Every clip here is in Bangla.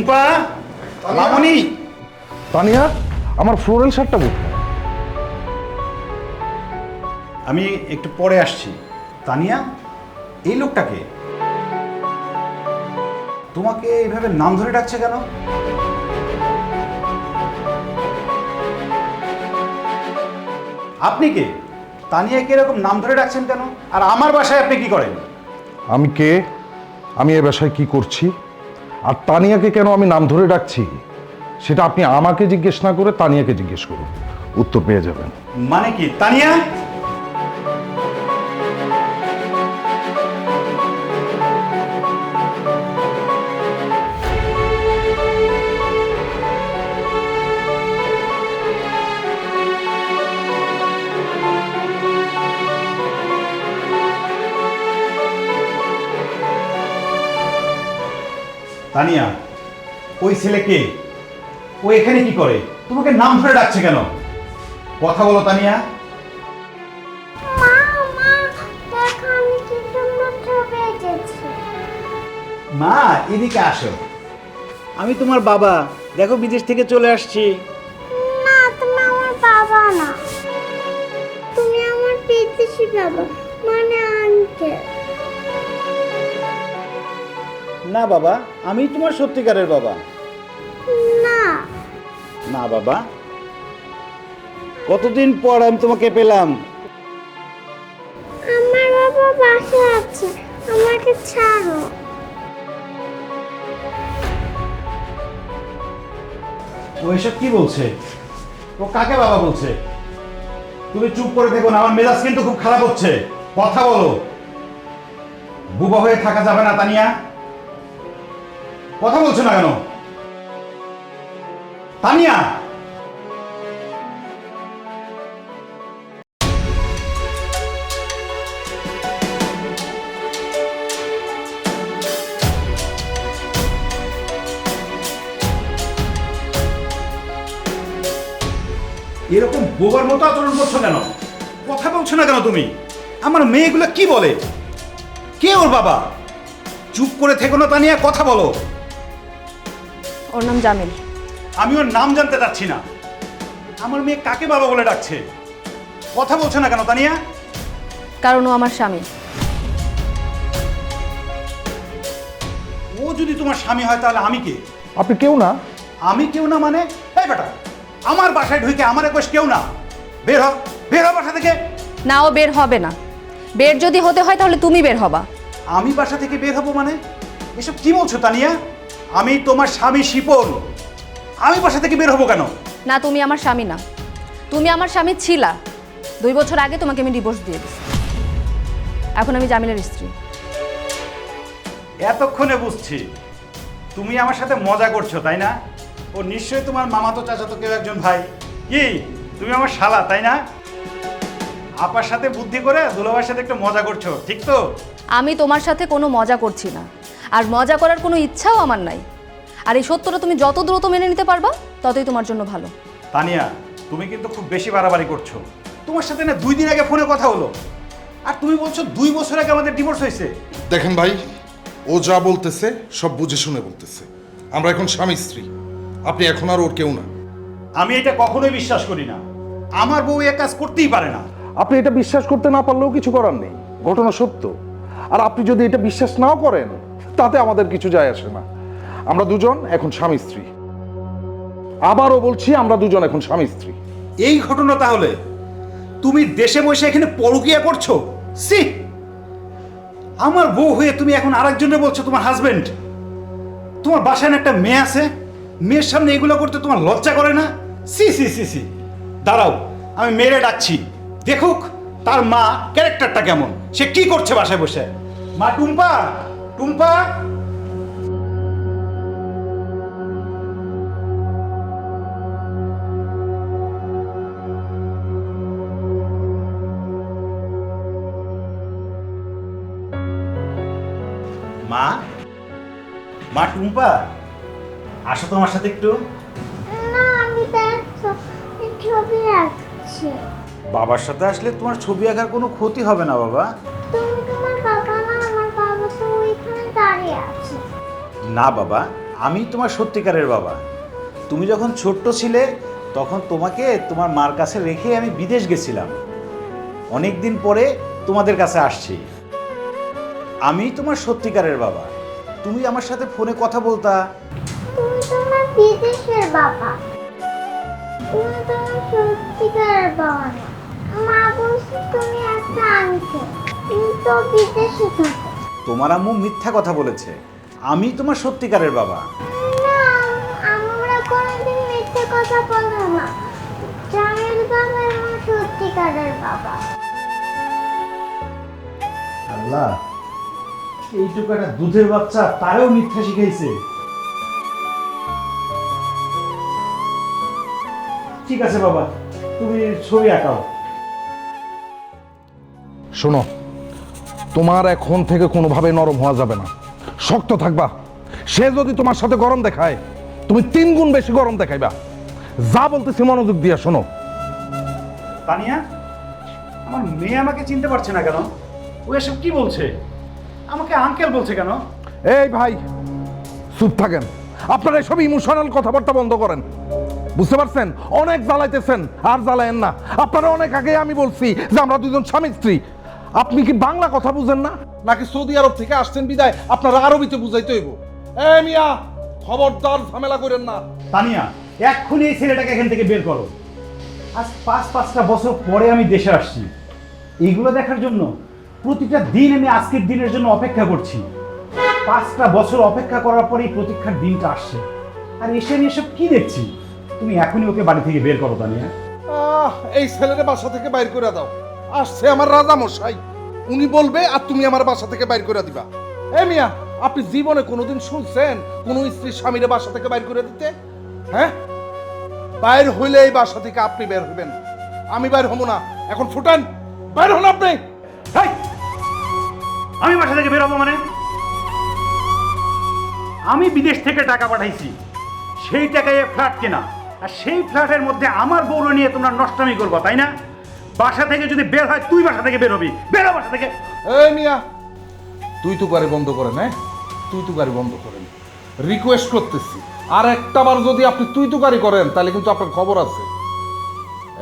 টুম্পা, মামনি। তানিয়া, আমার ফ্লোরাল শার্টটা কোথায়? আমি একটু পরে আসছি। তানিয়া, এই লোকটাকে তোমাকে এইভাবে নাম ধরে ডাকছে কেন? আপনি কে? তানিয়াকে এরকম নাম ধরে ডাকছেন কেন? আর আমার বাসায় আপনি কি করেন? আমি কে, আমি এ বাসায় কি করছি, আর তানিয়াকে কেন আমি নাম ধরে ডাকছি, সেটা আপনি আমাকে জিজ্ঞেস না করে তানিয়াকে জিজ্ঞেস করুন, উত্তর পেয়ে যাবেন। মানে কি তানিয়া? তানিয়া, ওই ছেলে কে? ও এখানে কি করে? তোমাকে নাম ধরে ডাকছে কেন? কথা বলো তানিয়া। মা, মা, দেখো আমি কি সুন্দর ছবি এঁকেছি। মা, এদিকে আসো। আমি তোমার বাবা, দেখো বিদেশ থেকে চলে আসছি। না, তুমি আমার বাবা না, তুমি আমার বিদেশি বাবা, মানে আঙ্কেল। না বাবা, আমি তোমার সত্যিকারের বাবা। না, না বাবা, কতদিন পর আমি তোমাকে পেলাম। আমার বাবা বাসায় আছে, আমাকে ছাড়ো। ও এসব কি বলছে? ও কাকে বাবা বলছে? তুমি চুপ করে দেখো না, আমার মেজাজ কিন্তু খুব খারাপ হচ্ছে। কথা বলো। বুবা হয়ে থাকা যাবে না তানিয়া। কথা বলছো না কেন তানিয়া? এরকম বোবার মতো আচরণ করছো কেন? কথা বলছো না কেন তুমি? আমার মেয়েগুলো কি বলে? কে ওর বাবা? চুপ করে থেকো না তানিয়া, কথা বলো। ওর নাম জামিল। আমি ওর নাম জানতে চাচ্ছি না। আমার মেয়ে কাকে বাবা বলে ডাকছে? কথা বলছো না কেন তানিয়া? কারণ ও আমার স্বামী। ও যদি তোমার স্বামী হয় তাহলে আমি কে? আপনি কেউ না। আমি কেউ না মানে? এই বেটা, আমার বাসায় ঢুকে আমার কোষ কেউ না। বের হ, বের হ বাসা থেকে। না, ও বের হবে না। বের যদি হতে হয় তাহলে তুমি বের হবা। আমি বাসা থেকে বের হব মানে? এসব কি বলছো তানিয়া? আমি তোমার স্বামী শিপন, আমি বাসা থেকে বের হব কেন? না, তুমি আমার স্বামী না। তুমি আমার স্বামী ছিলা। 2 বছর আগে তোমাকে আমি ডিভোর্স দিয়ে দিচ্ছি। এখন আমি জামিলের স্ত্রী। এতক্ষণে বুঝছি তুমি আমার সাথে মজা করছো, তাই না? ও নিশ্চয়ই তোমার মামাতো চাচাতো কেউ একজন ভাই। কি তুমি আমার শালা, তাই না? আপার সাথে বুদ্ধি করে দুলাভাইয়ের সাথে একটু মজা করছো, ঠিক তো? আমি তোমার সাথে কোনো মজা করছি না, আর মজা করার কোনো ইচ্ছাও আমার নাই। আর এই সত্যটা তুমি যত দ্রুত মেনে নিতে পারবা ততই তোমার জন্য ভালো। তানিয়া, তুমি কিন্তু খুব বেশি বাড়াবাড়ি করছো। তোমার সাথে না 2 দিন আগে ফোনে কথা হলো, আর তুমি বলছো 2 বছর আগে আমাদের ডিভোর্স হয়েছে। দেখেন ভাই, ও যা বলতেছে সব বুঝে শুনে বলতেছে। আমরা এখন স্বামী স্ত্রী, আপনি এখন আর ওর কেউ না। আমি এটা কখনোই বিশ্বাস করি না। আমার বউ এ কাজ করতেই পারে না। আপনি এটা বিশ্বাস করতে না পারলেও কিছু করার নেই, ঘটনা সত্য। আর আপনি যদি এটা বিশ্বাস নাও করেন তাতে আমাদের কিছু যায় আসে না। আমরা দুজন এখন স্বামী স্ত্রী। আবারও বলছি, আমরা দুজন এখন স্বামী স্ত্রী। এই ঘটনা তাহলে তুমি দেশে বসে এখানে পরকীয়া করছো? সি, আমার বউ হয়ে তুমি এখন আরেকজনের বলছো তোমার হাজবেন্ড। তোমার বাসায় না একটা মেয়ে আছে, মেয়ের সামনে এগুলো করতে তোমার লজ্জা করে না? সি সি সি সি। দাঁড়াও, আমি মেয়েরে ডাকছি, দেখুক তার মা ক্যারেক্টারটা কেমন, সে কি করছে বাসায় বসে। মা টুম্পা, টুম্পা। মা, মা টুম্পা, আসো তো আমার সাথে একটু। না, আমি দেখছো ছবি আঁকছি। বাবার সাথে আসলে তোমার ছবি আঁকার কোনো ক্ষতি হবে না বাবা। তুমি তোমার বাবা না, আমার বাবা তো ওইখানে দাঁড়িয়ে আছে। না বাবা, আমি তোমার সত্যিকারের বাবা। তুমি যখন ছোট্ট ছিলে তখন তোমাকে তোমার মার কাছে রেখে আমি বিদেশ গেছিলাম। অনেক দিন পরে তোমাদের কাছে আসছি। আমি তোমার সত্যিকারের বাবা। তুমি আমার সাথে ফোনে কথা বলতা। তুমি তোমার বিদেশের বাবা, তুমি তোমার সত্যিকারের বাবা না। মা বলছে তুমি একটা আনছো, তুমি তো বিদেশে থাকো। তোমার আম্মু মিথ্যা কথা বলেছে। আমি তোমার সত্যিকারের বাবা। না, আমরা কোনোদিন মিথ্যে কথা বলবো না। জামিল বাবা আমার সত্যিকারের বাবা। আল্লাহ, এইটুকু একটা দুধের বাচ্চা তারও মিথ্যা শিখাইছে। ঠিক আছে বাবা, তুমি ছবি আঁকাও। শোনো, তোমার এখন থেকে কোনোভাবে নরম হওয়া যাবে না, শক্ত থাকবা। সে যদি তোমার সাথে গরম দেখায়, তুমি 3 গুণ বেশি গরম দেখাইবা। যা বলতেছি মনোযোগ দিয়া শোনো। তানিয়া, আমার মেয়ে আমাকে চিনতে পারছে না কেন? ও এসব কি বলছে? আমাকে আঙ্কেল বলছে কেন? এই ভাই, চুপ থাকেন। আপনারা এসব ইমোশনাল কথাবার্তা বন্ধ করেন। বুঝতে পারছেন? অনেক জ্বালাইতেছেন, আর জ্বালায়েন না। আপনারা অনেক আগে আমি বলছি যে আমরা দুজন স্বামী স্ত্রী। আপনি কি বাংলা কথা বুঝেন না, নাকি সৌদি আরব থেকে আসছেন বিদায় আপনারা আরবিতে বুঝাইতে হইব? এই মিয়া, খবরদার ঝামেলা করেন না। তানিয়া, এক্ষুনি এই ছেলেটাকে এখান থেকে বের করো। আজ 5-5টা বছর পরে আমি দেশে আসছি এইগুলো দেখার জন্য। প্রতিটা দিন আমি আজকের দিনের জন্য অপেক্ষা করছি। 5টা বছর অপেক্ষা করার পরেই প্রতীক্ষার দিনটা আসছে। আর এসে আমি এসব কি দেখছি? তুমি এখনই ওকে বাড়ি থেকে বের করো তানিয়া। এই ছেলের বাসা থেকে বাইর করে দাও। আসছে আমার রাজা মশাই, উনি বলবে আর তুমি আমার বাসা থেকে বাইর করে দিবা। এ মিয়া, আপনি জীবনে কোনোদিন শুনছেন কোন স্ত্রী স্বামীর বাসা থেকে বাইর করে দিতে? হ্যাঁ, বাইর হইলে এই বাসা থেকে আপনি বের হইবেন, আমি বাইর হবো না। এখন ফুটান, বাইর হন আপনি। এই, আমি বাসা থেকে বের হবো মানে? আমি বিদেশ থেকে টাকা পাঠাইছি, সেই টাকায় ফ্ল্যাট কেনা, আর সেই ফ্ল্যাটের মধ্যে আমার বউরে নিয়ে তোমরা নষ্টামি করবো, তাই না? বাসা থেকে যদি বের হয়, তুই বাসা থেকে বের হবি। বের হ বাসা থেকে। এই মিয়া, তুই তো গাড়ি বন্ধ করেন। হ্যাঁ, তুই তো গাড়ি বন্ধ করেন। রিকোয়েস্ট করতেছি, আর একটা বার যদি আপনি তুই তো গাড়ি করেন তাহলে কিন্তু আপনার খবর আছে।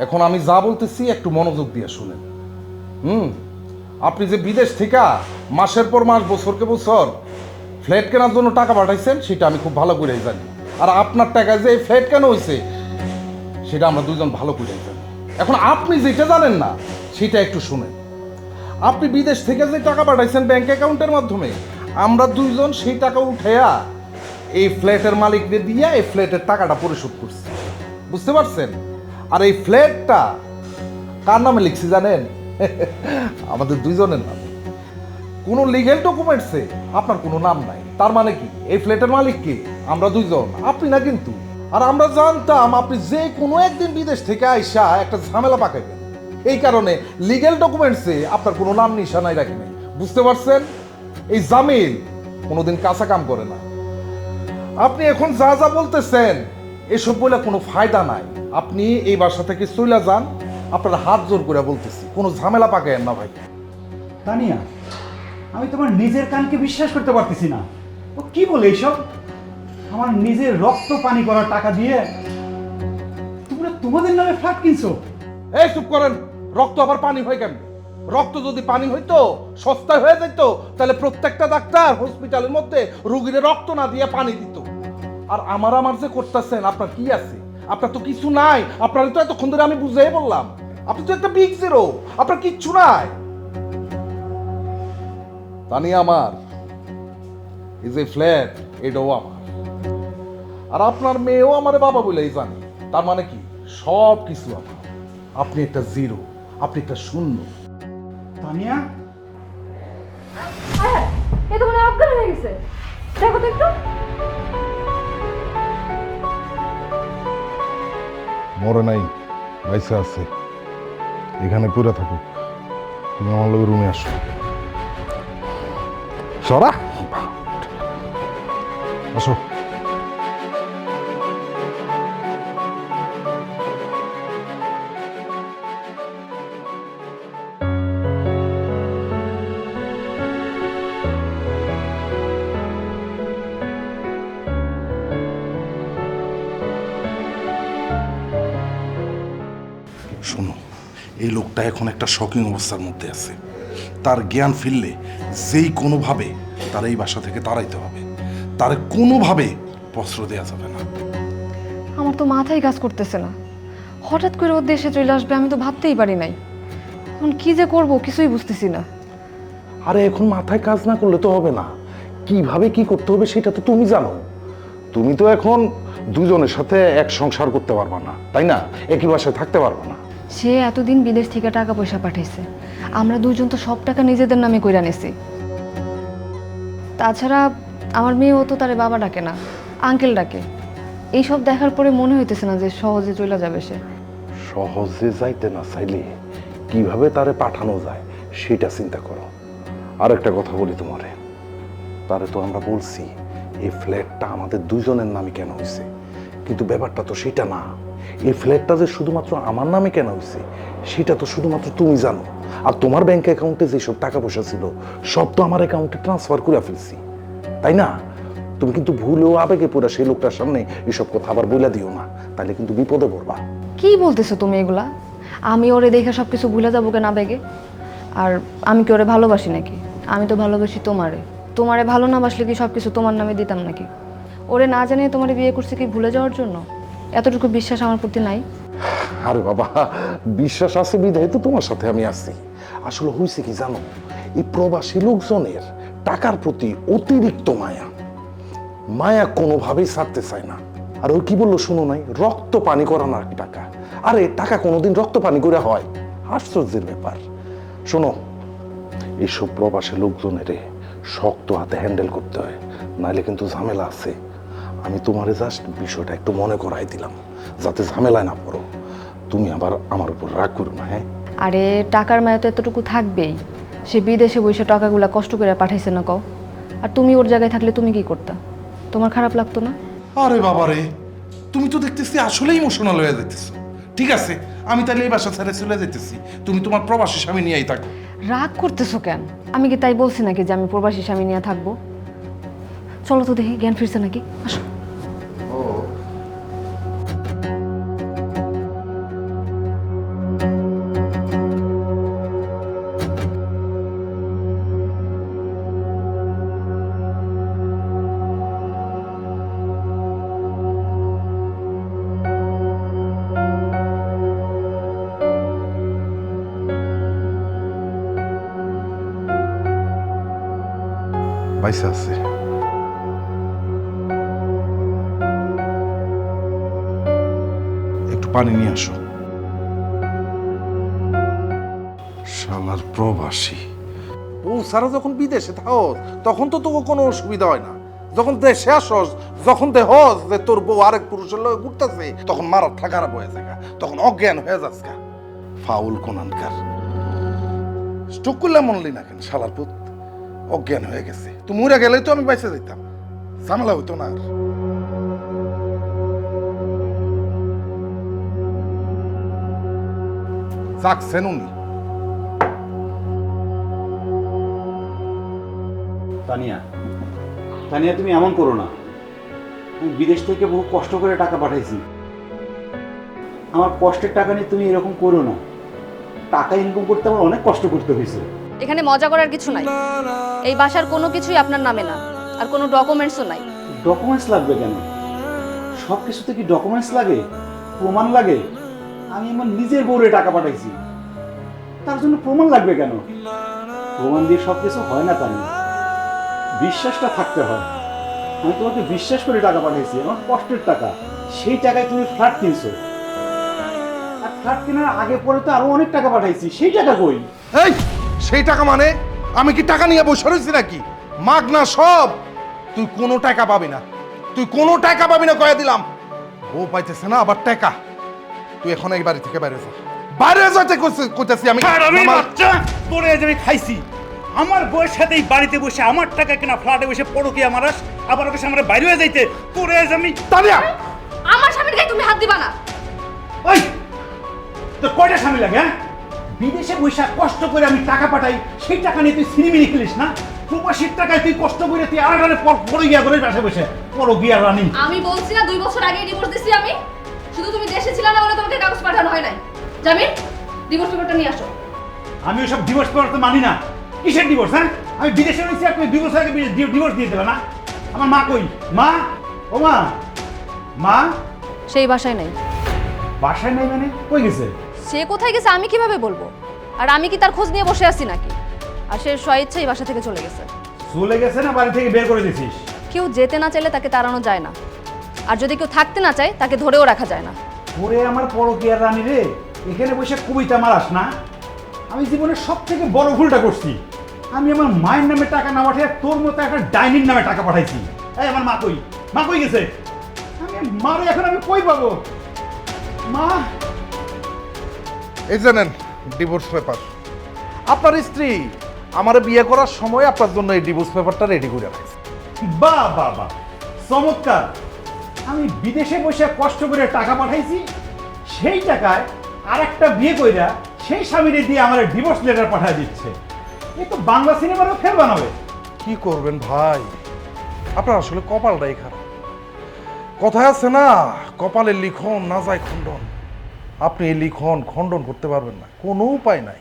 এখন আমি যা বলতেছি একটু মনোযোগ দিয়ে শুনেন। আপনি যে বিদেশ থেকে মাসের পর মাস, বছরকে বছর ফ্ল্যাট কেনার জন্য টাকা পাঠাইছেন, সেটা আমি খুব ভালো করেই জানি। আর আপনার টাকায় যে এই ফ্ল্যাট কেন হয়েছে সেটা আমরা দুজন ভালো করেই জানি। এখন আপনি যেটা জানেন না সেটা একটু শুনেন। আপনি বিদেশ থেকে যে টাকা পাঠাইছেন ব্যাংক অ্যাকাউন্টের মাধ্যমে, আমরা দুইজন সেই টাকা উঠাইয়া এই ফ্ল্যাটের মালিকদের দিয়ে এই ফ্ল্যাটের টাকাটা পরিশোধ করছি। বুঝতে পারছেন? আর এই ফ্ল্যাটটা কার নামে লিখছি জানেন? আমাদের দুইজনের নামে। কোনো লিগ্যাল ডকুমেন্টসে আপনার কোনো নাম নাই। তার মানে কি এই ফ্ল্যাটের মালিক কে? আমরা দুইজন, আপনি না কিন্তু। আর আমরা জানতাম আপনি যে কোনো একদিন বিদেশ থেকে আইসা একটা ঝামেলা পাকাইবেন, এই কারণে লিগ্যাল ডকুমেন্টসে আপনার কোনো নাম নিশানাই রাখি নাই। বুঝতে পারছেন? এই জামিল কোনোদিন কাঁচা কাম করে না। আপনি এখন যা যা বলতেছেন এসব বলে কোনো ফায়দা নাই। আপনি এই বাসা থেকে চলে যান, আপনার হাত জোর করে বলতেছি, কোনো ঝামেলা পাকায়েন না ভাই। তানিয়া, আমি তোমার নিজের কানকে বিশ্বাস করতে পারতেছি না। ও কি বলে এইসব? আমার নিজের রক্ত পানি করার টাকা দিয়ে তোমরা তোমাদের নামে ফ্ল্যাট কিনছো? এই চুপ করেন। রক্ত আবার পানি হয় কেন? রক্ত যদি পানি হইতো, সস্তায় হয়ে যেত, তাহলে প্রত্যেকটা ডাক্তার হসপিটালের মধ্যে রোগীর রক্ত না দিয়ে পানি দিত। আর আমার যে করতেছেন, আপনার কি আছে? আপনার তো কিছু নাই। আপনার তো এতক্ষণ ধরে আমি বুঝাই বললাম, আপনি তো একটা বিগ জিরো, আপনার কিচ্ছু নাই। তানি আমার এই যে ফ্ল্যাট, এটাও আমার। আর আপনার মেয়েও আমার বাবা বলেই জানে। তার মানে কি সব কিছু আমার। আপনি একটা জিরো, আপনি একটা শূন্য। তানিয়া, এ তো মনে হয় অজ্ঞান হয়ে গেছে। দেখো তো একটু। মরে নাই, বাইসা আছে। এখানে পুরা থাকুক। তুমি আমার লোক রুমে আসো। সরা, আসো। এই লোকটা এখন একটা শকিং অবস্থার মধ্যে আছে। তার জ্ঞান ফিরলে যেই কোনোভাবে তার এই বাসা থেকে তাড়াইতে হবে, তার কোনোভাবে প্রশ্রয় দেওয়া যাবে না। আমার তো মাথায় কাজ করতেছে না, হঠাৎ করে ওর দেশে চলে আসবে আমি তো ভাবতেই পারি নাই। এখন কি যে করব কিছুই বুঝতেছি না। আরে এখন মাথায় কাজ না করলে তো হবে না, কিভাবে কি করতে হবে সেটা তো তুমি জানো। তুমি তো এখন দুজনের সাথে এক সংসার করতে পারবা না, তাই না? একই বাসায় থাকতে পারবা না। সে এতদিন বিদেশ থেকে টাকা পয়সা পাঠাইছে, আমরা দুজন তো সব টাকা নিজেদের নামে কইরা নিছি। তাছাড়া আমার মেয়েও তো তারে বাবা ডাকে না, আঙ্কেল ডাকে। এইসব দেখার পরে মনে হইতেছে না যে সহজে চলে যাবে সে। সহজে যাইতে না চাইলে কিভাবে তারে পাঠানো যায় সেটা চিন্তা করো। আর একটা কথা বলি তোমারে, তারে তো আমরা বলছি এই ফ্ল্যাটটা আমাদের দুজনের নামে কেন হয়েছে, কিন্তু ব্যাপারটা তো সেটা না। এই ফ্ল্যাটটা যে শুধুমাত্র আমার নামে কেন হয়েছে সেটা তো শুধুমাত্র তুমি জানো। আর তোমার ব্যাংক অ্যাকাউন্টে যেসব টাকা পয়সা ছিল সব তো আমার অ্যাকাউন্টে ট্রান্সফার করে ফেলছি, তাই না? তুমি কিন্তু ভুলেও আবেগে পড়ে সেই লোকটার সামনে এসব কথা আবার বইলা দিও না, তাহলে কিন্তু বিপদে পড়বা। কি বলতেছো তুমি এগুলা? আমি ওরে দেখে সব কিছু ভুলে যাবো কেন আবেগে? আর আমি কি ওরে ভালোবাসি নাকি? আমি তো ভালোবাসি তোমারে। তোমারে ভালো না বাসলে কি সব কিছু তোমার নামে দিতাম নাকি? ওরে না জানিয়ে তোমারে বিয়ে করছে কি ভুলে যাওয়ার জন্য? এতটুকু বিশ্বাস আমার প্রতি নাই? আরে বাবা, বিশ্বাস আছে বিধায় তো তোমার সাথে আমি আছি। আসলে হয়েছে কি জানো, এই প্রবাসী লোকজনের টাকার প্রতি অতিরিক্ত মায়া, মায়া কোনোভাবেই ছাড়তে চায় না। আর ওই কি বললো শুনো নাই, রক্ত পানি করা না টাকা। আরে টাকা কোনোদিন রক্ত পানি করে হয়? আশ্চর্যের ব্যাপার। শোনো, এইসব প্রবাসী লোকজনের শক্ত হাতে হ্যান্ডেল করতে হয়, নাইলে কিন্তু ঝামেলা আছে। আমি তোমারে জাস্ট বিষয়টা একটু মনে করাই দিলাম যাতে ঝামেলায় না পড়ো। তুমি আবার আমার উপর রাগ করো না, হ্যাঁ? আরে টাকার মায়া তো এতটুকু থাকবেই। সে বিদেশে বসে টাকাগুলা কষ্ট করে পাঠাইছে না কও? আর তুমি ওর জায়গায় থাকলে তুমি কি করতা? তোমার খারাপ লাগতো না? আরে বাবারে, তুমি তো দেখতেছি আসলে ইমোশনাল হয়ে যেতেছো। ঠিক আছে, আমি তাহলে এই বাসা ছেড়ে চলে যেতেছি, তুমি তোমার প্রবাসী স্বামী নিয়েই থাকো। রাগ করতেছো কেন? আমি কি তাই বলছি নাকি যে আমি প্রবাসী স্বামী নিয়ে থাকবো? চলো তো দেখি জ্ঞান ফিরছে নাকি। আসো। বাইসে আছে। একটু পানি নিয়ে আসো। শালার প্রবাসী। ও সারা যখন বিদেশে থাকো তখন তো তোকে কোনো অসুবিধা হয় না। যখন দেশে আসস, যখন দেহস যে তোর বউ আরেক পুরুষের লগে ঘুরতেছে, তখন মাথা খারাপ হয়ে যায়, তখন অজ্ঞান হয়ে যাচ্ছে। ফাউল কোনানকার। স্ট্রোক করলে মনলি না কেন শালার পুত? অজ্ঞান হয়ে গেছে। তুই মরে গেলে তো আমি বাইসে যেতাম, ঝামেলা হইতো না আর। যাচ্ছেন উনি। তানিয়া, তানিয়া তুমি এমন করো না। আমি বিদেশ থেকে বহু কষ্ট করে টাকা পাঠাইছি। আমার কষ্টের টাকা নিয়ে তুমি এরকম করো না। টাকা ইনকাম করতে আমার অনেক কষ্ট করতে হয়েছে। এখানে মজা করার কিছু নাই। এই বাসার কোনো কিছুই আপনার নামে না, আর কোনো ডকুমেন্টসও নাই। ডকুমেন্টস লাগবে কেন? সব কিছুতে কি ডকুমেন্টস লাগে? প্রমাণ লাগে? আমি আমার নিজের বউরে টাকা পাঠাইছি, তার জন্য প্রমাণ লাগবে কেন? প্রমাণ দিয়ে সব কিছু হয় না। তানিয়া, বিশ্বাসটা থাকতে হয়। আমি তোমাকে বিশ্বাস করে টাকা পাঠাইছি, আমার কষ্টের টাকা। সেই টাকায় তুমি ফ্ল্যাট কিনছো, আর ফ্ল্যাট কেনার আগে পরে তো আরো অনেক টাকা পাঠাইছি। সেই টাকা কই? এই সেই টাকা মানে আমি কি টাকা নিয়ে বসে রয়েছি নাকি? মাগ না সব। তুই কোনো টাকা পাবি না, তুই কোনো টাকা পাবি না, কয়ে দিলাম। বউ পাইতেছে না আবার টাকা। তুই এখন এই বাড়ি থেকে বাইরে যা, বাইরে যেতে কইতেছি আমি। বাচ্চা তোরে আজ আমি খাইছি। আমার বউয়ের সাথে এই বাড়িতে বসে আমার টাকা কেনা ফ্ল্যাটে বসে পড়কিয়া মারাস, আবার ওকে আমরা বাইরে হয়ে যাইতে তোরে আজ আমি। তানিয়া, আমার স্বামীর গায়ে তুমি হাত দিবা না। ওই তোর কয়টা স্বামী লাগে? হ্যাঁ, বিদেশে বসে কষ্ট করে আমি টাকা পাঠাই, সেই টাকা নিয়ে তুই সিনেমিনি খেলিস না? প্রবাসীর টাকায় তুই কষ্ট করে তুই আড়ালে পড়ে গিয়া করে বাসে বসে পড়কিয়া রানী। আমি বলছি না 2 বছর আগে ডিভোর্স দিছি আমি। শুধু তুমি দেশে ছিল না বলে তোমাকে কাগজ পাঠানো হয় নাই। জামিন, ডিভোর্স পেপারটা নিয়ে আসো। আমি ওসব ডিভোর্স পেপার তো মানি না। কিসের ডিভোর্স? হ্যাঁ, আমি বিদেশে রয়েছি, আপনি ডিভোর্স আগে ডিভোর্স দিয়ে দেবে না? আমার মা কই? মা, ও মা, মা সেই বাসায় নেই। বাসায় নাই মানে কই গেছে? সে কোথায় গেছে আমি কিভাবে বলবো? আর আমি কি তার খোঁজ নিয়ে বসে আছি নাকি? আর সে স্বইচ্ছাই বাসা থেকে চলে গেছে। চলে গেছে না বাড়ি থেকে বের করে দিছিস? কেউ যেতে না চাইলে তাকে তাড়ানো যায় না, আর যদি কেউ থাকতে না চায় তাকে ধরেও রাখা যায় না। ওরে আমার পরকীয়ার রানী রে, এখানে বসে কবিতা মারাস না। আমি জীবনের সব থেকে বড় ভুলটা করছি। আমি আমার মায়ের নামে টাকা না পাঠিয়ে তোর মতো একটা ডাইনির নামে টাকা পাঠাইছি। এই আমার মা কই? মা কই গেছে? আমি মারে এখন আমি কই পাবো? মা, এই জানেন ডিভোর্স পেপার। আপনার স্ত্রী আমার বিয়ে করার সময় আপনার জন্য এই ডিভোর্স পেপারটা রেডি করে রাখছে। বাহ বাহ বাহ, চমৎকার। আমি বিদেশে বসে কষ্ট করে টাকা পাঠাইছি, সেই টাকায় আর একটা বিয়ে কইরা সেই স্বামীরে দিয়ে আমার ডিভোর্স লেটার পাঠিয়ে দিচ্ছে। এ তো বাংলা সিনেমারও ফেল বানাবে। কি করবেন ভাই, আপনার আসলে কপালটাই খারাপ। কথায় আছে না, কপালের লিখন না যায় খণ্ডন। আপনি এই লিখন খণ্ডন করতে পারবেন না, কোনো উপায় নাই।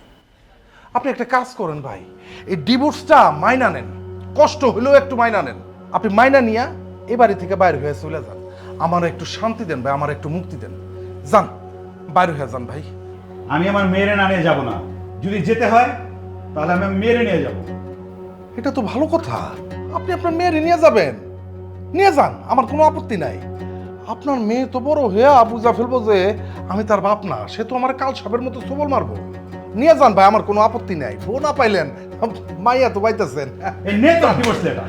আপনি একটা কাজ করেন ভাই, এই ডিভোর্সটা মাইনা নেন, কষ্ট হলেও একটু মাইনা নেন। আপনি মাইনা নিয়া এ বাড়ি থেকে বাইরে হয়ে চলে যান। আমার একটু শান্তি দেন ভাই, আমার একটু মুক্তি দেন। যান, বাইরে হয়ে যান ভাই। আমি আমার মেয়েরে না নিয়ে যাবো না। যদি যেতে হয় তাহলে আমি আমার মেয়েরে নিয়ে যাবো। এটা তো ভালো কথা, আপনি আপনার মেয়েরে নিয়ে যাবেন, নিয়ে যান, আমার কোনো আপত্তি নাই। আপনার মেয়ে তো বড় হয়ে বুঝা ফেলবো যে আমি তার বাপ না, সে তো আমার কাল সাপের মতো সবল মারবো। নিয়ে যান ভাই, আমার কোনো আপত্তি নাই। বউ না পাইলেন, মাইয়া তো পাইতেছেন। এই নে তো ডিভোর্স লেটার।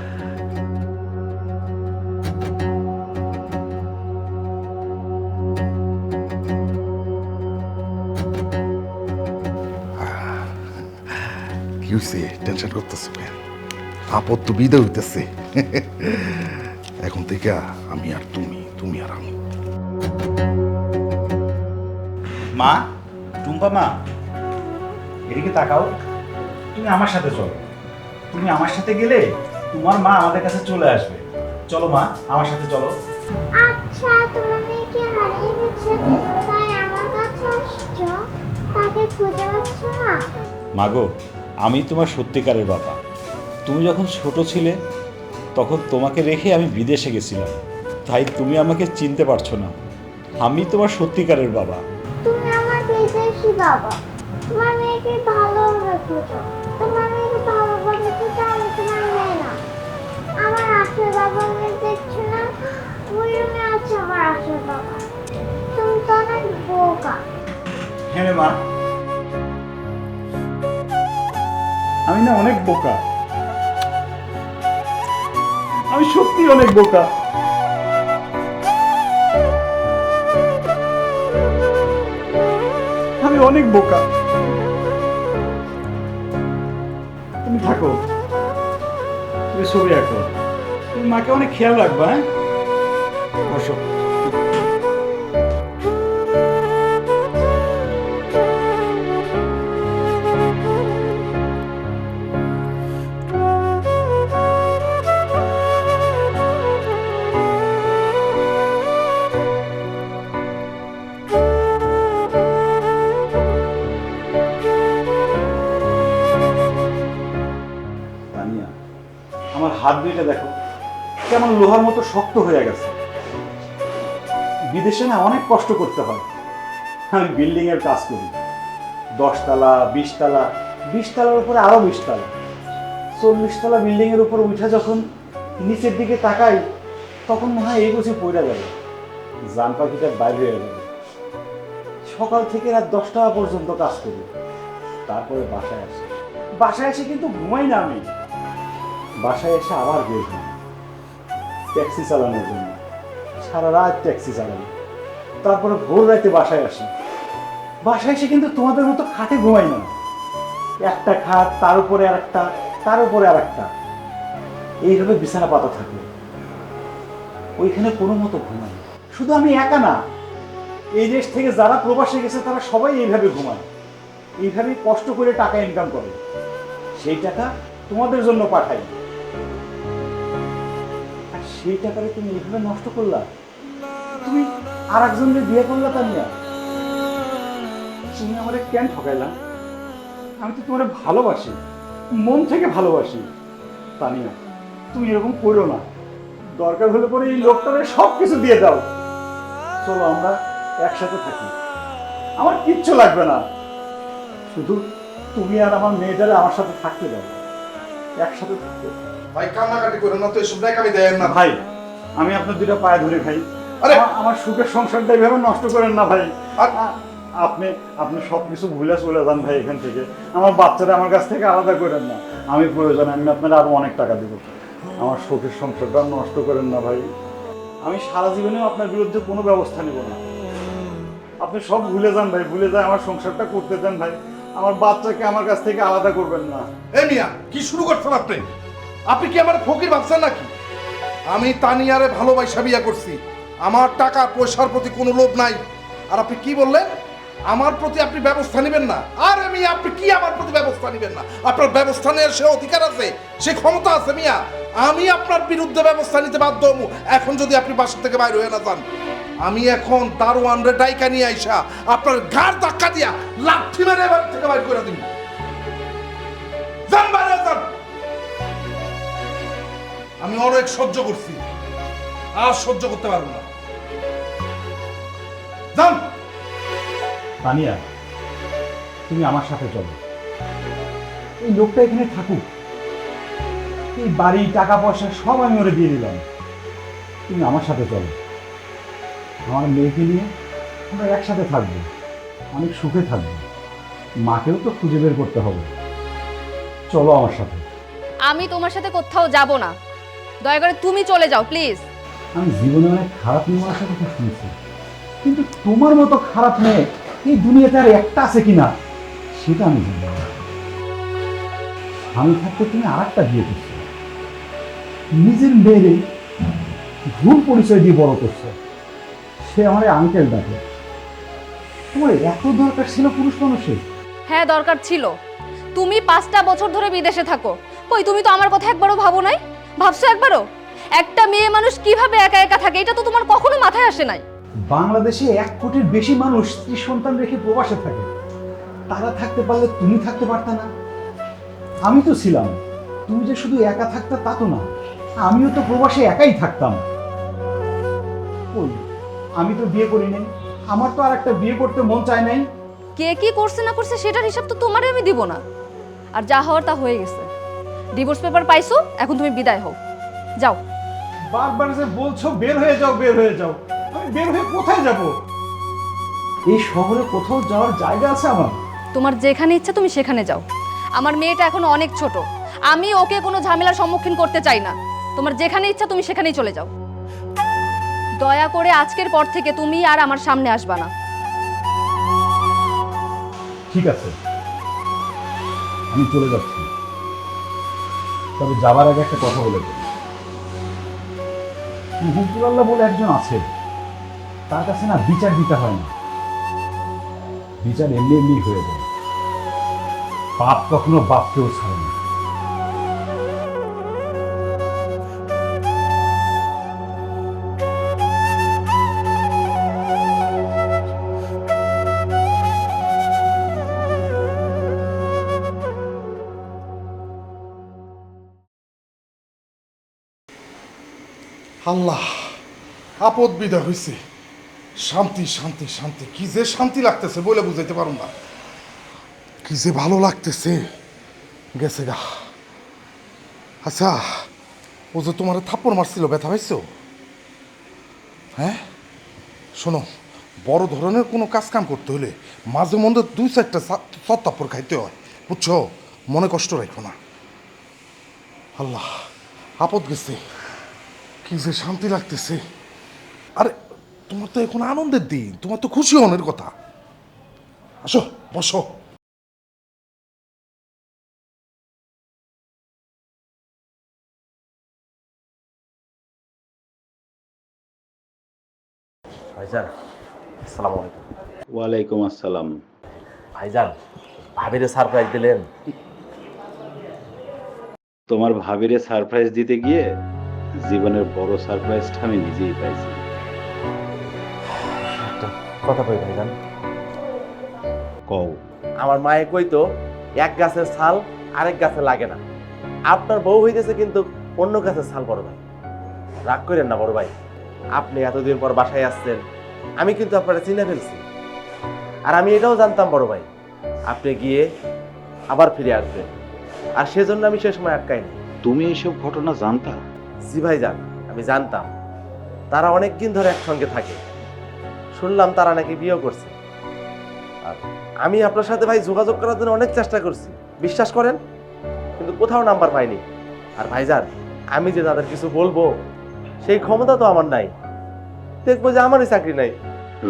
কি হয়েছে, টেনশন করতেছো কেন? আপদ তো বিদায় হইতেছে। এখন থেকে আমি আর তুমি, তুমি আর আমি। মা, টুম্পা মা, এদিকে তাকাও। তুমি আমার সাথে চলো। তুমি আমার সাথে গেলে তোমার মা আমাদের কাছে চলে আসবে। চলো মা, আমার সাথে চলো। আচ্ছা, তোমার মেয়েকে হারিয়ে গেছে, তাই আমার কাছে আসছো? তাকে খুঁজে পাচ্ছ না? মাগো, আমি তোমার সত্যিকারের বাবা। তুমি যখন ছোট ছিলে তখন তোমাকে রেখে আমি বিদেশে গেছিলাম, তাই তুমি আমাকে চিনতে পারছো না। আমি তোমার সত্যিকারের বাবা। তুমি আমার বিদেশি বাবা। তোমার মেয়েকে ভালোভাবে খুঁজো। তোমার মেয়েকে ভালোভাবে খুঁজো, আমি তোমার মেয়ে না। আমার আসল বাবা মেয়ে দেখছো না? ওই রুমে আছে আমার আসল বাবা। তুমি তো অনেক বোকা। হ্যাঁ রে মা, আমি না অনেক বোকা। আমি সত্যি অনেক বোকা। আমি অনেক বোকা। তুমি থাকো, তুমি ছবি আঁকো, তুমি মাকে অনেক খেয়াল রাখবা। হ্যাঁ, বসো। তানিয়া, আমার হাত দুইটা দেখো কেমন লোহার মতো শক্ত হয়ে গেছে। বিদেশে না অনেক কষ্ট করতে হয়। আমি বিল্ডিং এর কাজ করি, 10 তলা, 20 তলা, 20 তলার উপরে আরো 20 তলা, 40 তলা বিল্ডিং এর উপর উঠে যখন নিচের দিকে তাকাই তখন মনে হয় এই বুঝি পড়ে যাবে, জান পাখিটা বাইরে হয়ে যাবে। সকাল থেকে রাত 10টা পর্যন্ত কাজ করি, তারপরে বাসায় আসি। বাসায় এসে কিন্তু ঘুমাই না আমি, বাসায় এসে আবার বের হই ট্যাক্সি চালানোর জন্য। সারা রাত ট্যাক্সি চালাই, তারপরে ভোর রাতে বাসায় আসি। বাসায় এসে কিন্তু তোমাদের মতো খাটে ঘুমাই না, একটা খাট, তার উপরে আর একটা, তার উপরে আর একটা, এইভাবে বিছানা পাতা থাকে। ওইখানে কোনো মতো ঘুমাই। শুধু আমি একা না, এই দেশ থেকে যারা প্রবাসে গেছে তারা সবাই এইভাবে ঘুমায়, এইভাবে কষ্ট করে টাকা ইনকাম করে। সেই টাকা তোমাদের জন্য পাঠাই, আর সেই টাকাটা তুমি এইভাবে নষ্ট করলা। তুমি আর একজনকে বিয়ে করলা তানিয়া, তুমি আমারে কেন ঠকাইলা? আমি তো তোমারে ভালোবাসি, মন থেকে ভালোবাসি। তানিয়া, তুমি এরকম করো না। দরকার হলে পরে এই লোকটারে সব কিছু দিয়ে দাও। চলো আমরা একসাথে থাকি, আমার কিচ্ছু লাগবে না। শুধু তুমি আর আমার মেয়েটারে আমার সাথে থাকতে দাও, একসাথে থাকতে। ভাই কান্নাকাটি করেন না তো, এসব দেখাবি দেন না ভাই, আমি আপনার দুটো পায়ে ধরে ভাই, আরে! আমার সুখের সংসারটা এইভাবে নষ্ট করেন না ভাই। আর- আপনি আপনি সব কিছু ভুলে চলে যান ভাই এখান থেকে। আমার বাচ্চারা আমার কাছ থেকে আলাদা করেন না। আমি প্রয়োজন আমি আপনার আরো অনেক টাকা দেবো। আমার সুখের সংসারটা নষ্ট করেন না ভাই। আমি সারা জীবনেও আপনার বিরুদ্ধে কোনো ব্যবস্থা নেব না। আপনি সব ভুলে যান ভাই, ভুলে যায় আমার সংসারটা করতে দেন ভাই। আমার বাচ্চাকে আমার কাছ থেকে আলাদা করবেন না। এ মিয়া, কি শুরু করছেন আপনি? আপনি কি আমার ফকির ভাবছেন নাকি? আমি তানিয়ারে ভালোবাসা বিয়া করছি, আমার টাকা পয়সার প্রতি কোনো লোভ নাই। আর আপনি কি বললেন? আমার প্রতি আপনি ব্যবস্থা নেবেন না? আরে মিয়া, আপনি কি আমার প্রতি ব্যবস্থা নেবেন না? আপনার ব্যবস্থা নেওয়ার সে অধিকার আছে, সে ক্ষমতা আছে মিয়া। আমি আপনার বিরুদ্ধে ব্যবস্থা নিতে বাধ্য হবো এখন যদি আপনি বাসা থেকে বাইরে হয়ে না যান। আমি এখন দারোয়ান রে ডাইকা নিয়ে আইসা আপনার ঘাড় ধাক্কা দিয়া লাথি মেরে এবার থেকে বাইর করে দিন। যান বাইরে যান। আমি অনেক সহ্য করছি, আর সহ্য করতে পারবো না। যান। তানিয়া, তুমি আমার সাথে চলো। এই লোকটা এখানে থাকুক, এই বাড়ি টাকা পয়সা সব আমি ওরে দিয়ে দিলাম। তুমি আমার সাথে চলো, আমার মেয়েকে নিয়ে আমরা একসাথে থাকবো, অনেক সুখে থাকবো। মাকেও তো খুঁজে বের করতে হবে। চলো আমার সাথে। আমি তোমার সাথে কোথাও যাব না, দয়া করে তুমি চলে যাও প্লিজ। আমি জীবনে অনেক খারাপ মেয়ে মানুষের কথা শুনছি, কিন্তু তোমার মতো খারাপ মেয়ে এই দুনিয়াতে আর একটা আছে কিনা সেটা আমি জানি না। আমি থাকতে তুমি আর একটা বিয়ে করছো, নিজের মেয়েরে ভুল পরিচয় দিয়ে বড় করছো। সে আমার আঙ্কেল ডাকে। তোমার এত দরকার ছিল পুরুষ মানুষের? হ্যাঁ দরকার ছিল। তুমি 5টা বছর ধরে বিদেশে থাকো, কই তুমি তো আমার কথা একবারও ভাবো নাই? ভাবছো একবারও? একটা মেয়ে মানুষ কিভাবে একা একা থাকে এটা তো তোমার কখনো মাথায় আসে নাই। বাংলাদেশে 1 কোটির বেশি মানুষ স্ত্রী সন্তান রেখে প্রবাসে থাকে। তারা থাকতে পারলে তুমি থাকতে পারতে না? আমি তো ছিলাম, তুমি যে শুধু একা থাকতে তা তো না, আমিও তো প্রবাসে একাই থাকতাম। ওই আমি তো বিয়ে করি নাই, আমার তো আর একটা বিয়ে করতে মন চায় নাই। কে কি করছে না করছে সেটার হিসাব তো তোমারে আমি দিব না। আর যা হওয়ার তা হয়ে গেছে। ডিভোর্স পেপার পাইছো, এখন তুমি বিদায় হও, যাও। বারবার যে বলছো বের হয়ে যাও বের হয়ে যাও, আমি বের হয়ে কোথায় যাব? এই শহরে কোথাও যাওয়ার জায়গা আছে আমার? তোমার যেখানে ইচ্ছা তুমি সেখানে যাও। আমার মেয়েটা এখন অনেক ছোট, আমি ওকে কোনো ঝামেলার সম্মুখীন করতে চাই না। তোমার যেখানে ইচ্ছা তুমি সেখানেই চলে যাও। দয়া করে আজকের পর থেকে তুমি আর আমার সামনে আসবা না। ঠিক আছে, আমি চলে যাচ্ছি, তবে যাবার আগে একটা কথা বলে দেব। হুকুমুল্লাহ বলে একজন আছে, তার কাছে না বিচার দিতে হয় না, বিচার এমনি এমনি হয়ে যায়। পাপ কখনো বাপকেও ছাড়ে না। আল্লাহ, আপদ বিদা হয়েছে। শান্তি শান্তি শান্তি, কি যে শান্তি লাগতেছে বলে বুঝাইতে পারুম না। কি যে ভালো লাগতেছে, গেছে গা। আচ্ছা, ও যে তোমার থাপ্পড় মারছিল, ব্যথা পাইছো? হ্যাঁ শোনো, বড় ধরনের কোনো কাজ কাম করতে হলে মাঝে মধ্যে 2-4টা থাপ্পড় খাইতে হয়, বুঝছো? মনে কষ্ট রাখো না। আল্লাহ, আপদ গেছে, কি যে শান্তি লাগতেছে। আরে তোমার তো এখন আনন্দের দিন, তোমার তো খুশি হওয়ার কথা। আসো বসো। ভাইজান, আসসালামু আলাইকুম। ওয়ালাইকুম আসসালাম। ভাইজান, ভাবিরে সারপ্রাইজ দিলেন? তোমার ভাবিরে সারপ্রাইজ দিতে গিয়ে জীবনের বড় সারপ্রাইজটা আমি নিজেই পাইছি। একটা কথা কই ভাইজান। কও। আমার মায়ে কইতো এক গাছের ছাল আরেক গাছে লাগে না। আপনার বউ হইতেছে কিন্তু অন্য গাছের ছাল বড় ভাই। রাগ করেন না বড় ভাই, আপনি এতদিন পর বাসায় আসছেন, আমি কিন্তু আপনারা চিনে ফেলছি। আর আমি এটাও জানতাম বড় ভাই, আপনি গিয়ে আবার ফিরে আসবেন, আর সেজন্য আমি সে সময় আটকাইনি। তুমি এইসব ঘটনা জানতা? জি ভাই যান, আমি জানতাম তারা অনেক দিন ধরে একসঙ্গে থাকে। শুনলাম তারা নাকি বিয়ে করছে। আর আমি আপনার সাথে ভাই যোগাযোগ করার জন্য অনেক চেষ্টা করছি, বিশ্বাস করেন, কিন্তু কোথাও নাম্বার পাইনি। আর ভাইজান, আমি যে তাদের কিছু বলবো সেই ক্ষমতা তো আমার নাই। দেখবো যে আমারই চাকরি নাই।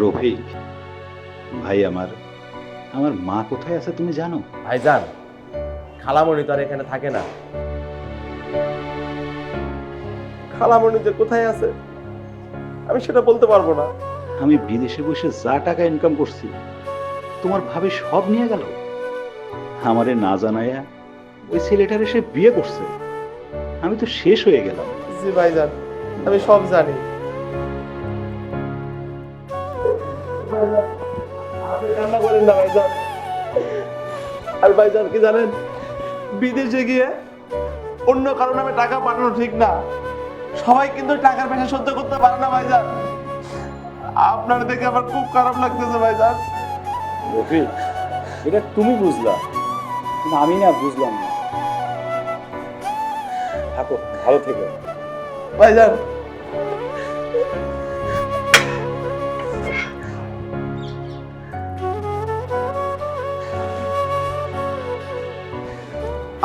রফিক ভাই, আমার মা কোথায় আছে তুমি জানো? ভাইজান, খালামণি তো আর এখানে থাকে না। খালামণি যে কোথায় আছে আমি সেটা বলতে পারবো না। আমি বিদেশে বসে যা টাকা ইনকাম করছি তোমার ভাবে সব নিয়ে গেল। আমারে না জানাইয়া ওই ছেলেটার এসে বিয়ে করছে। আমি তো শেষ হয়ে গেলাম। জি ভাইজান, আমি সব জানি। আপনি কান্না করেন না ভাইজান। আর ভাইজান কি জানেন, বিদেশে গিয়ে অন্য কারো নামে টাকা পাঠানো ঠিক না। সবাই কিন্তু টাকার পেশা সহ্য করতে পারে না ভাইজান। আপনার দেখে আমার খুব খারাপ লাগতেছে ভাইজান। রফিক, এটা তুমি বুঝলা, কিন্তু আমি না বুঝলাম না। থাকো, ভালো থেকো ভাইজান।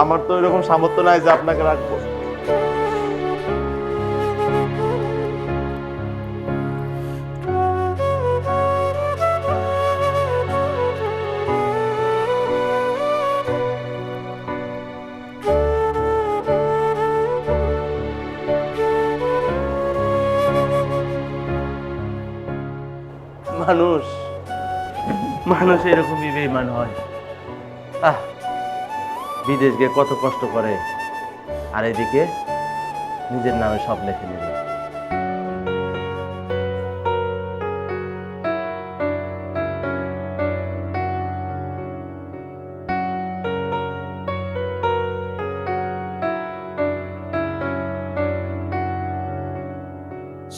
আমার তো এরকম সামর্থ্য নাই যে আপনাকে রাখবো। মানুষ মানুষ এরকমই বেঈমান হয়। বিদেশ গিয়ে কত কষ্ট করে, আর এদিকে নিজের নামে সব লেখে নিল।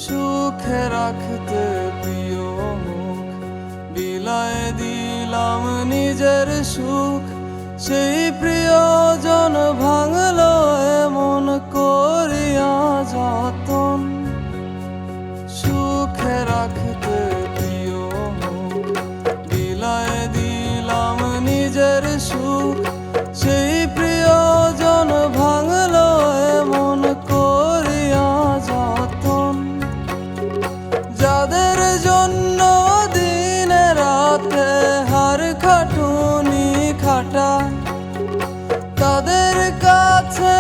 সুখে রাখতে প্রিয় মুখ বিলায় দিলাম নিজের সুখ, সেই প্রিয়জন ভাঙলো এমন করিয়া যতন। সুখে রাখতে প্রিয় মুখ বিলায় দিলাম নিজের সুখ, সেই প্রিয়জন ভাঙলো এমন করিয়া যতন। যাদের জন্য দিনে রাতে হার খাটুনি খাটা, তাদের কাছে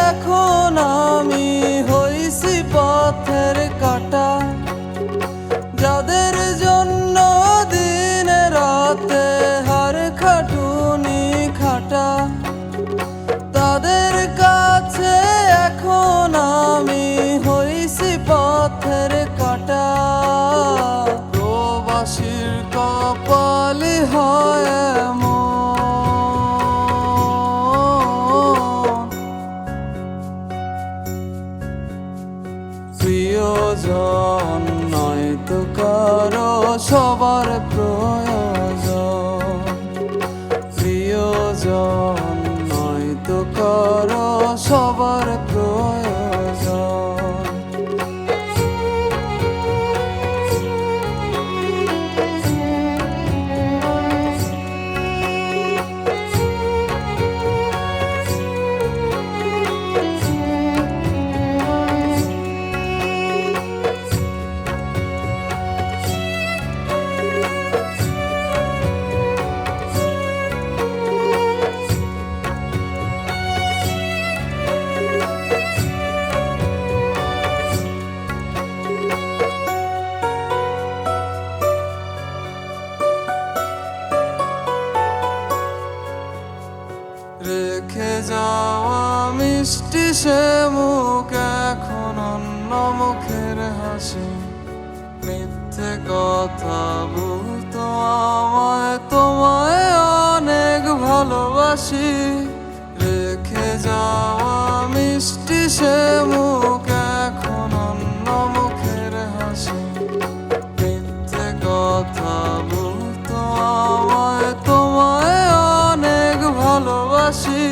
এখন আমি হইছি পথের কাটা। যাদের জন্য দিনে রাতে হার খাটুনি খাটা, তাদের কাছে এখন আমি হইছি পথের কাটা। প্রবাসীর কপালি হয় এমন, প্রিয়জন নয়তো কারো সবার প্রয়োজন। প্রিয়জন নয়তো কারো সবার প্রয়োজন। রেখে যাওয়া মিষ্টি সে মুখ এখন অন্য মুখের হাসি। মিথ্যে কথা বলতো আমায় তোমায় ভালোবাসি, রেখে যাওয়া মিষ্টি সে মুখ এখন অন্য মুখের হাসি। মিথ্যে কথা বলতো আমায়, তোমায় অনেক ভালোবাসি,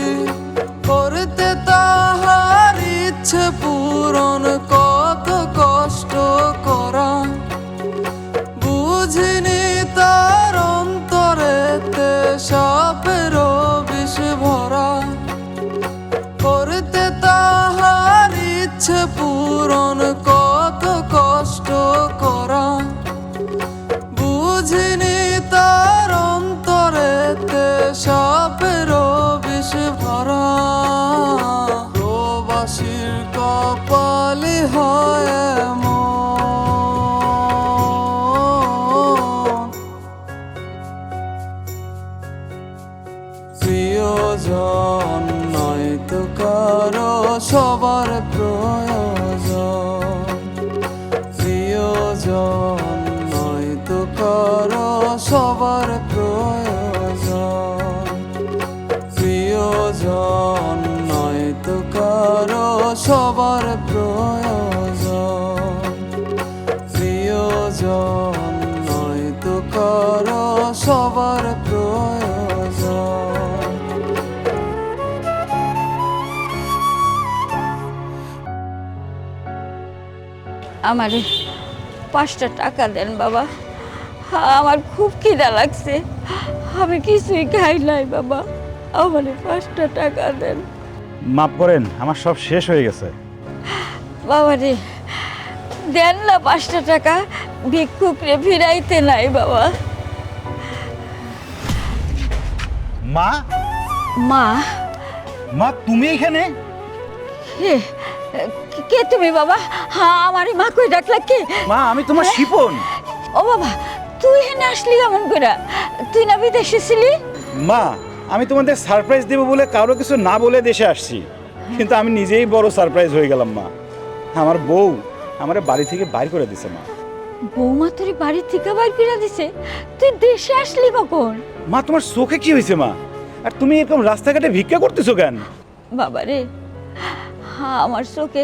করতে তাহার ইচ্ছে পূরণ কত কষ্ট করা। বুঝিনি তার অন্তরেতে সাপের বিষ ভরা, করতে তাহার ইচ্ছে পূরণ কত কষ্ট করা। বুঝিনি তার অন্তরেতে সাপের বিষ ভরা। প্রবাসীর কপালি হয় এমন, প্রিয়জন নয়তো কারো সবার প্রয়োজন। প্রিয়জন নয়তো কারো সবার প্রয়োজন। প্রিয়জন নয়তো কারো সবার প্রয়োজন। প্রিয়জন নয়তো কারো সবার প্রয়োজন। আমারে 5টা টাকা দেন বাবা, আমার খুব খিদা লাগছে, আমি কিছুই খাই নাই বাবা, আমারে 5টা টাকা দেন। মাফ করেন, আমার সব শেষ হয়ে গেছে। বাবা রে, দেন না 5টা টাকা, ভিক্ষুকরে ফিরাইতে নাই বাবা। মা, মা, মা তুমি এখানে? কে কে তুমি বাবা? হ্যাঁ, আমারই মা কই ডাকলা কে? মা, আমি তোমার শিপন। ও বাবা, তুই এখানে আসলি কেমন করে? তুই না বিদেশে ছিলি? মা, আমি তোমাদের সারপ্রাইজ দেবো বলে কারো কিছু না বলে দেশে আসছি, কিন্তু আমি নিজেই বড় সারপ্রাইজ হয়ে গেলাম মা। আমার বউ আমার বাড়ি থেকে বাইর করে দিছে মা। বৌমা তোর বাড়ি থেকে বাইর করে দিছে? তুই দেশে আসলি কখন? মা, তোমার চোখে কি হয়েছে মা? আর তুমি এরকম রাস্তাঘাটে ভিক্ষা করতেছো কেন? বাবা রে, হ্যাঁ, আমার চোখে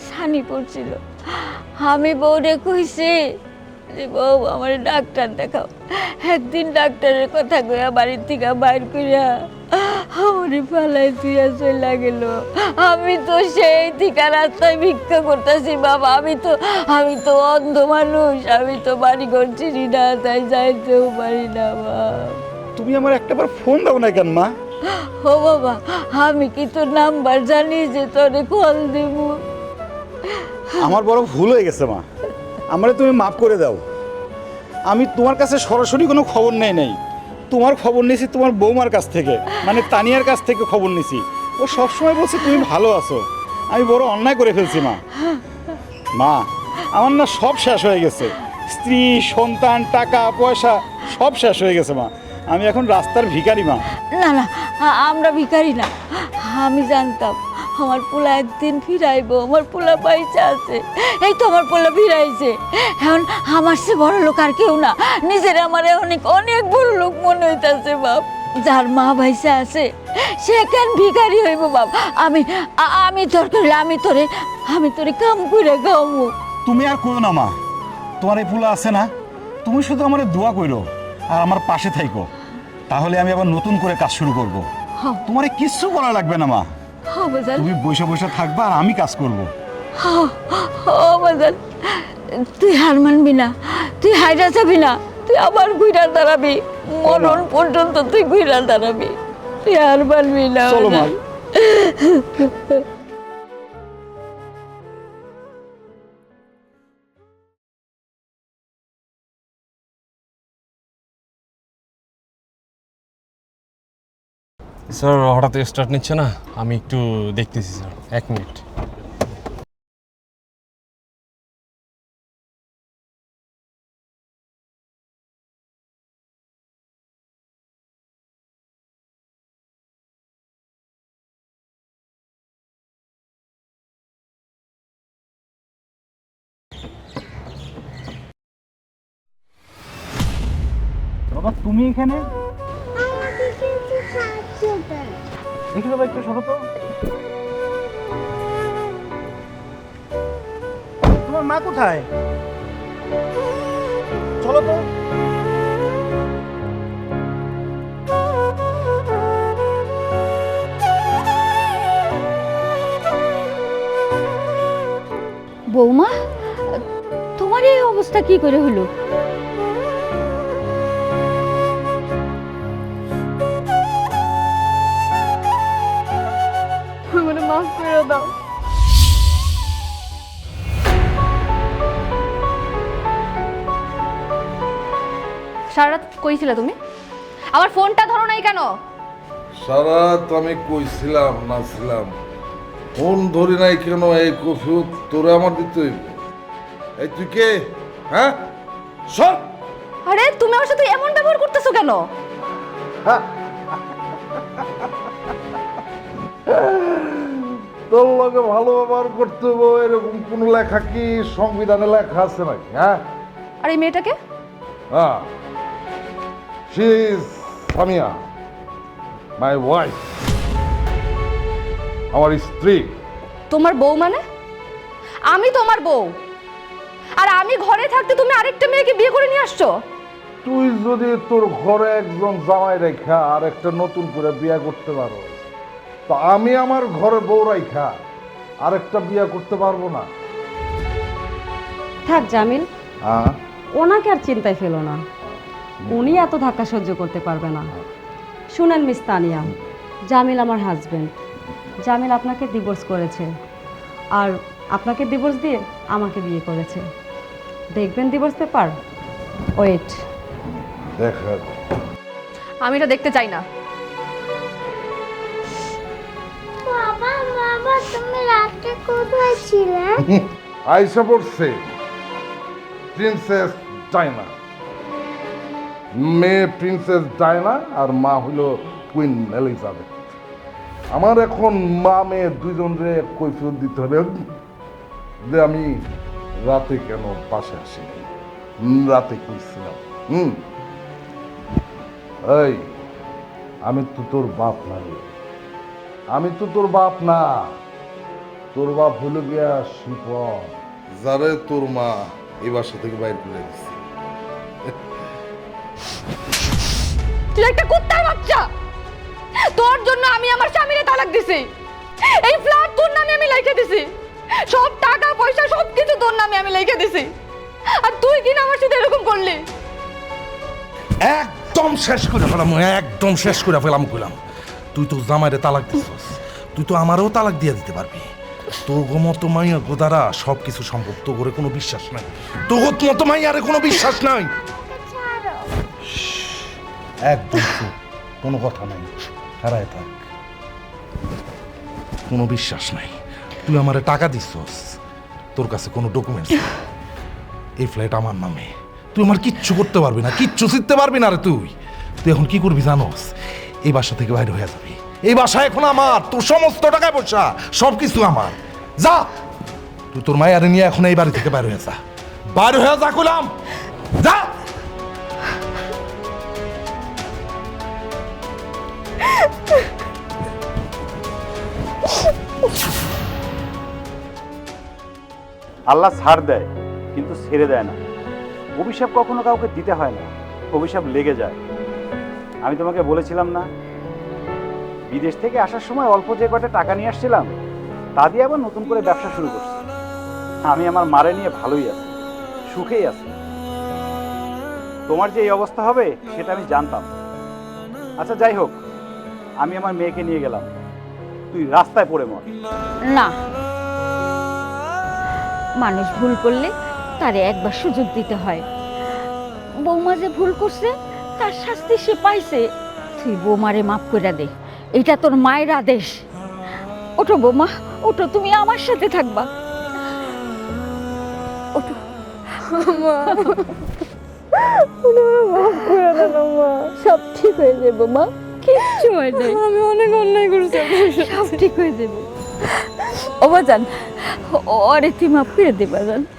ছানি পড়ছিল, আমি বউরে কইছি যে বউ আমার ডাক্তার দেখাও। একদিন ডাক্তারের কথা কইয়া বাড়ির থেকে বাইর কইরা আমারে পালাই দিয়া চলে গেল। আমি তো সেই থেকে রাস্তায় ভিক্ষা করতেছি বাবা। আমি তো অন্ধ মানুষ, আমি তো বাড়ি ঘর চিনি না, তাই যাইতেও পারি না বাবা। তুমি আমার একটাবার ফোন দাও না কেন মা? ও বাবা, আমি কি তোর নাম্বার জানি যে তোরে কল দেব? আমার বড় ভুল হয়ে গেছে মা, আমারে তুমি মাফ করে দাও। আমি তোমার কাছে সরাসরি কোনো খবর নেই নাই, তোমার খবর নিয়েছি তোমার বৌমার কাছ থেকে, মানে তানিয়ার কাছ থেকে খবর নিয়েছি। ও সবসময় বলছে তুমি ভালো আছো। আমি বড় অন্যায় করে ফেলছি মা। মা, আমার না সব শেষ হয়ে গেছে, স্ত্রী, সন্তান, টাকা পয়সা সব শেষ হয়ে গেছে মা। আমি এখন রাস্তার ভিখারি মা। না না, আমরা ভিখারি না। আমি জানতাম আমার পোলা একদিন ফিরাইবো, আমার পোলা পয়সা আছে। এই তো আমার পোলা ফিরাইছে। এখন আমার সে বড় লোক আর কেউ না, নিজের আমার অনেক অনেক বড় লোক মনে হইতাছে বাপ। যার মা পয়সা আছে সে কেন ভিখারি হইব বাপ? আমি দরকার হলে আমি তোরে কাম করে খাওয়াবো। তুমি আর করো না মা, তোমার এই পোলা আছে না, তুমি শুধু আমার দোয়া করো আর আমার পাশে থাইকো, তাহলে আমি আবার নতুন করে কাজ শুরু করব। তোমার কিচ্ছু করা লাগবে না মা, তুমি বসে বসে থাকবা আর আমি কাজ করব। বাজান, তুই হার মানবি না, তুই হাইরা যাবি না, তুই আবার ঘুরা দাঁড়াবি, মরণ পর্যন্ত তুই ঘুরা দাঁড়াবি, তুই হার মানবি না। চলো মা। স্যার হঠাৎ স্টার্ট নিচ্ছে না, আমি একটু দেখতেছি স্যার, 1 মিনিট। বাবা, তুমি এখানে? আমাকে কিন্তু সাহায্য দেন। এখানে ভাই একটু শোনো তো। তোমার মা কোথায়? চলো তো। বৌমা, তোমার এই অবস্থা কি করে হলো? আমার মাফ করে দাও। সারা রাত কই ছিলে তুমি? আমার ফোনটা ধরো নাই কেন? সারা তো আমি কইছিলাম না ছিলাম, ফোন ধরি নাই কেন? এই কফি তোরে আমার দিতে হইব। এই তুই কে? হ্যাঁ, সব আরে তুমি আমার সাথে এমন ব্যবহার করতেছো কেন? তোর লগে ভালো ব্যবহার করতে হইব এরকম কোন লেখা কি সংবিধানে লেখা আছে নাকি? হ্যাঁ, আর এই মেয়েটাকে? হ্যাঁ, she is Samia, my wife, আমার স্ত্রী। তোমার বউ মানে? আমি তোমার বউ, আর আমি ঘরে থাকতে তুমি আরেকটা মেয়েকে বিয়ে করে নিয়ে আসছো? তুই যদি তোর ঘরে একজন জামাই রেখা আর একটা নতুন করে বিয়ে করতে পারো, তো আমি আমার ঘরে বউ রাইখা আরেকটা বিয়ে করতে পারবো না? থাক জামিল, হ্যাঁ, ওনাকে আর চিন্তায় ফেলো না, উনি এত ধাক্কা সহ্য করতে পারবে না। শুনেন মিস তানিয়া, জামিল আমার হাজবেন্ড। জামিল আপনাকে ডিভোর্স করেছে, আর আপনাকে ডিভোর্স দিয়ে আমাকে বিয়ে করেছে। দেখবেন ডিভোর্স পেপার। ওয়েট, দেখা আমি এটা দেখতে চাই না। বাবা বাবা তুমি রাতে কোথায় ছিলে? আইসা পড়ছে প্রিন্সেস ডায়না, মেয়ে প্রিন্সেস ডায়না আর মা হইল কুইন এলিজাবেথ। আমার এখন মা মেয়ে দুইজনরে কৈফিয়ত দিতে হবে যে আমি রাতে কেন পাশে আসি, রাতে কইছিলাম। এই, আমি তো তোর বাপ না রে, আমি তো তোর বাপ না, তোর বাপ হলো গিয়া শিপন, যারে তোর মা এই বাসা থেকে বাইর করে দিচ্ছে। তুই একটা কুত্তার বাচ্চা। তোর জন্য আমি আমার স্বামীরে তালাক দিছি। এই ফ্ল্যাট তোর নামে আমি লিখে দিছি, সব টাকা পয়সা সবকিছু তোর নামে আমি লিখে দিছি, আর তুই কিনা আমার সাথে এরকম করলি। একদম শেষ করে ফেলাম, একদম শেষ করে ফেলাম কইলাম। তুই তো জামাইরে তালাক দিছস, তুই তো আমারও তালাক দিয়ে দিতে পারবি। তোর মতো মাইয়া গোদারা সব কিছু সম্ভব, তো করে কোনো বিশ্বাস নাই। তোর মতো মাইয়ারে কোনো বিশ্বাস নাই। ছাড়ো। একদম চুপ, কোনো কথা নাই, হারায় থাক, কোনো বিশ্বাস নাই। তুই আমারে টাকা দিছস, তোর কাছে কোনো ডকুমেন্টস নেই। এই ফ্ল্যাট আমার নামে, তুই আমার কিচ্ছু করতে পারবি না, কিচ্ছু শিখতে পারবি না রে। তুই তুই এখন কি করবি জানোস? এই বাসা থেকে বাইরে হয়ে যাবি। এই বাসা এখন আমার, তোর সমস্ত টাকা পয়সা সব কিছু আমার। যা, তুই তোর মায়ারে নিয়ে এখন এই বাড়ি থেকে বাইরে হয়ে যা, বাইরে হয়ে যা কইলাম, যা। আল্লাহ ছাড় দেয় কিন্তু ছেড়ে দেয় না। অভিশাপ কখনো কাউকে দিতে হয় না, অভিশাপ লেগে যায়। আমি তোমাকে বলেছিলাম না, বিদেশ থেকে আসার সময় অল্প যে কটা টাকা নিয়ে আসছিলাম তা দিয়ে আবার নতুন করে ব্যবসা শুরু করছি। আমি আমার মারে নিয়ে ভালোই আছি, সুখেই আছি। তোমার যে এই অবস্থা হবে সেটা আমি জানতাম। আচ্ছা যাই হোক, আমি আমার মেয়েকে নিয়ে গেলাম, তুই রাস্তায় পড়ে মর। না, মানুষ ভুল করলে তারে একবার সুযোগ দিতে হয়। বৌমা যে ভুল করছে তার শাস্তি সে পাইছে। তুই বৌমারে মাফ করে দে, এটা তোর মায়ের আদেশ। ওঠো বৌমা, ওঠো, তুমি আমার সাথে থাকবা। ওঠো। সব ঠিক হয়ে যাবে মা, কিচ্ছু হয় নাই। আমি অনেক অন্যায় করছি, সব ঠিক হয়ে যাবে। ও বাজান, ওরে তুই মাফ করে দে বাজান।